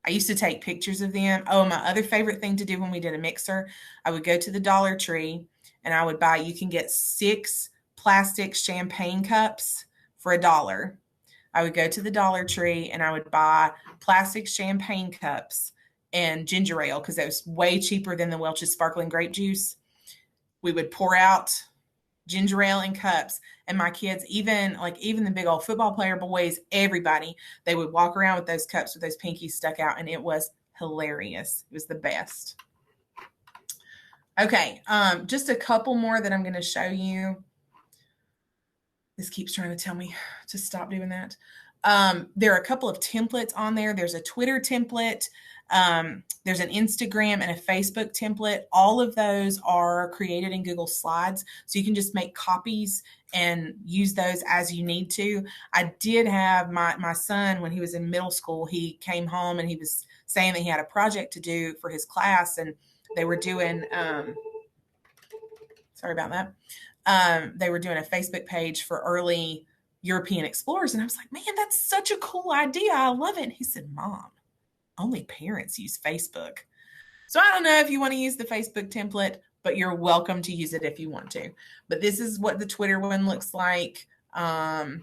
I used to take pictures of them. Oh, my other favorite thing to do when we did a mixer, I would go to the Dollar Tree and I would buy, you can get 6 plastic champagne cups for $1. I would go to the Dollar Tree and I would buy plastic champagne cups and ginger ale, because that was way cheaper than the Welch's sparkling grape juice. We would pour out ginger ale in cups, and my kids, even the big old football player boys, everybody, they would walk around with those cups with those pinkies stuck out, and it was hilarious. It was the best. Okay, just a couple more that I'm going to show you. This keeps trying to tell me to stop doing that. There are a couple of templates on there. There's a Twitter template. There's an Instagram and a Facebook template. All of those are created in Google Slides, so you can just make copies and use those as you need to. I did have my son, when he was in middle school, he came home and he was saying that he had a project to do for his class, and they were doing, sorry about that. They were doing a Facebook page for early European explorers. And I was like, man, that's such a cool idea. I love it. And he said, Mom, only parents use Facebook. So I don't know if you want to use the Facebook template, but you're welcome to use it if you want to. But this is what the Twitter one looks like. And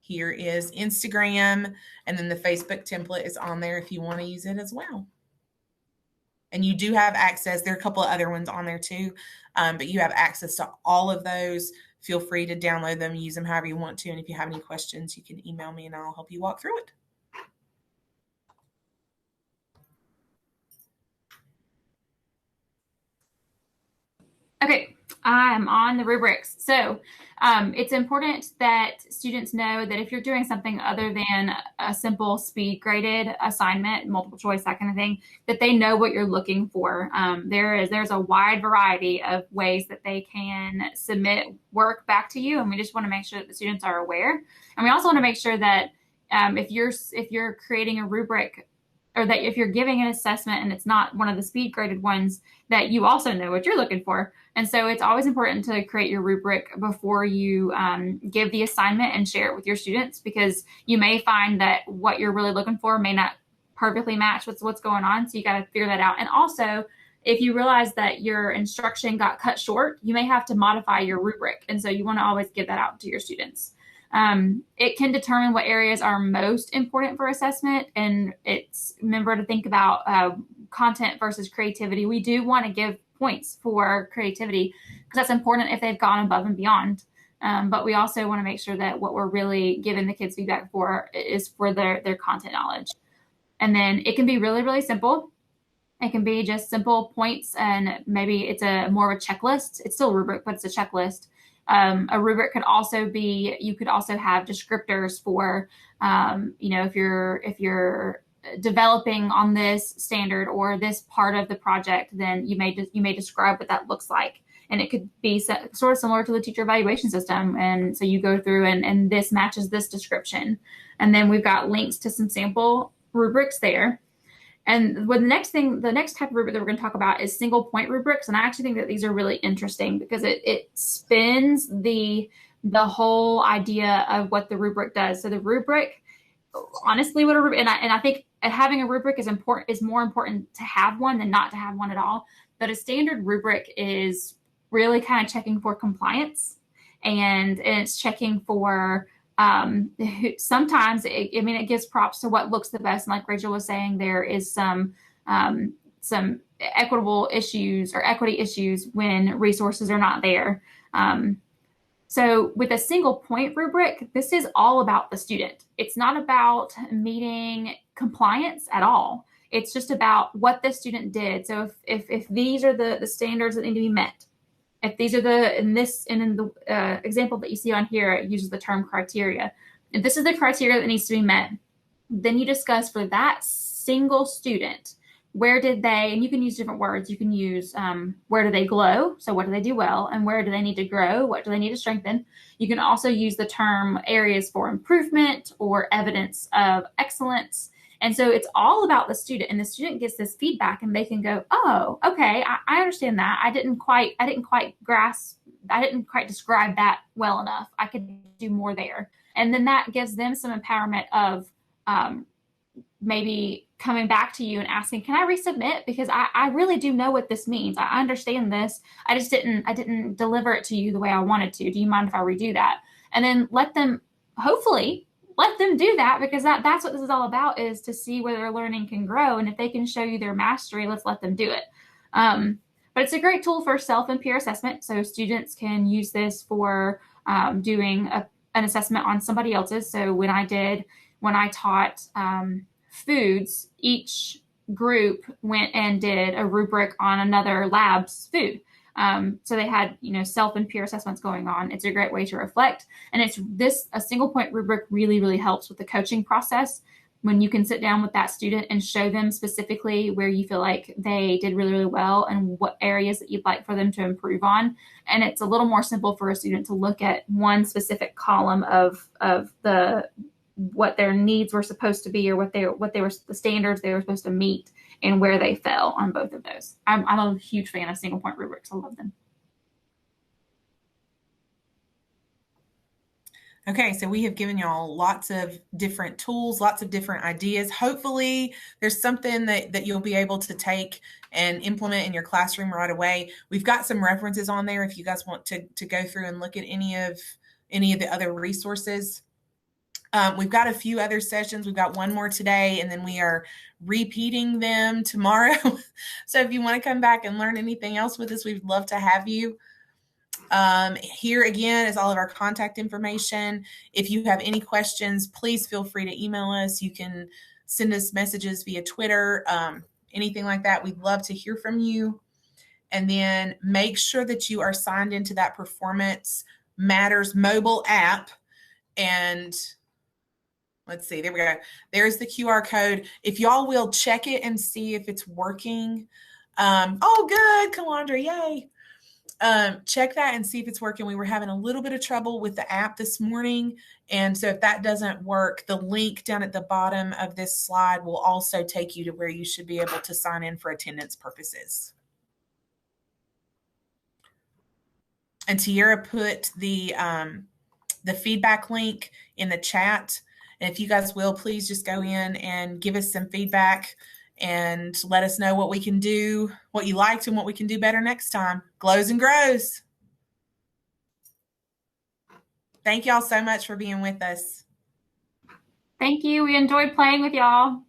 here is Instagram. And then the Facebook template is on there if you want to use it as well. And you do have access. There are a couple of other ones on there too, but you have access to all of those. Feel free to download them, use them however you want to. And if you have any questions, you can email me and I'll help you walk through it. Okay, I'm on the rubrics. So it's important that students know that if you're doing something other than a simple speed graded assignment, multiple choice, that kind of thing, that they know what you're looking for. There's a wide variety of ways that they can submit work back to you, and we just want to make sure that the students are aware. And we also want to make sure that if you're creating a rubric, or that if you're giving an assessment and it's not one of the speed graded ones, that you also know what you're looking for. And so it's always important to create your rubric before you give the assignment and share it with your students, because you may find that what you're really looking for may not perfectly match with what's going on. So you got to figure that out. And also, if you realize that your instruction got cut short, you may have to modify your rubric. And so you want to always give that out to your students. It can determine what areas are most important for assessment. And remember to think about content versus creativity. We do want to give points for creativity because that's important if they've gone above and beyond. But we also want to make sure that what we're really giving the kids feedback for is for their content knowledge. And then it can be really, really simple. It can be just simple points, and maybe it's more of a checklist. It's still a rubric, but it's a checklist. A rubric could also be, you could also have descriptors for, if you're developing on this standard or this part of the project, then you may describe what that looks like. And it could be sort of similar to the teacher evaluation system. And so you go through and this matches this description. And then we've got links to some sample rubrics there. And the next type of rubric that we're going to talk about is single point rubrics. And I actually think that these are really interesting because it spins the whole idea of what the rubric does. So the rubric, honestly, and I think having a rubric is more important to have one than not to have one at all. But a standard rubric is really kind of checking for compliance, and it's checking for sometimes it gives props to what looks the best. And like Rachel was saying, there is some equitable issues or equity issues when resources are not there. So with a single point rubric, this is all about the student. It's not about meeting compliance at all. It's just about what the student did. So if these are the standards that need to be met, if these are in the example that you see on here, it uses the term criteria. If this is the criteria that needs to be met, then you discuss for that single student, where did they, and you can use different words. You can use where do they glow? So what do they do well? And where do they need to grow? What do they need to strengthen? You can also use the term areas for improvement or evidence of excellence. And so it's all about the student, and the student gets this feedback and they can go, oh, okay, I understand that. I didn't quite describe that well enough. I could do more there. And then that gives them some empowerment of maybe coming back to you and asking, can I resubmit? Because I really do know what this means. I understand this. I didn't deliver it to you the way I wanted to. Do you mind if I redo that? And then let them do that, because that's what this is all about, is to see where their learning can grow. And if they can show you their mastery, let's let them do it. But it's a great tool for self and peer assessment. So students can use this for doing an assessment on somebody else's. So when I taught foods, each group went and did a rubric on another lab's food. So they had, self and peer assessments going on. It's a great way to reflect. And a single point rubric really, really helps with the coaching process, when you can sit down with that student and show them specifically where you feel like they did really, really well and what areas that you'd like for them to improve on. And it's a little more simple for a student to look at one specific column of the what their needs were supposed to be, or what they were the standards they were supposed to meet, and where they fell on both of those. I'm a huge fan of single point rubrics. I love them. Okay, so we have given y'all lots of different tools, lots of different ideas. Hopefully there's something that you'll be able to take and implement in your classroom right away. We've got some references on there if you guys want to go through and look at any of the other resources. We've got a few other sessions. We've got one more today, and then we are repeating them tomorrow. So if you want to come back and learn anything else with us, we'd love to have you. Here again is all of our contact information. If you have any questions, please feel free to email us. You can send us messages via Twitter, anything like that. We'd love to hear from you. And then make sure that you are signed into that Performance Matters mobile app. And let's see, there we go. There's the QR code. If y'all will check it and see if it's working. Oh, good, Kalandra, yay. Check that and see if it's working. We were having a little bit of trouble with the app this morning. And so if that doesn't work, the link down at the bottom of this slide will also take you to where you should be able to sign in for attendance purposes. And Tiara put the feedback link in the chat. And if you guys will, please just go in and give us some feedback and let us know what we can do, what you liked, and what we can do better next time. Glows and grows. Thank y'all so much for being with us. Thank you. We enjoyed playing with y'all.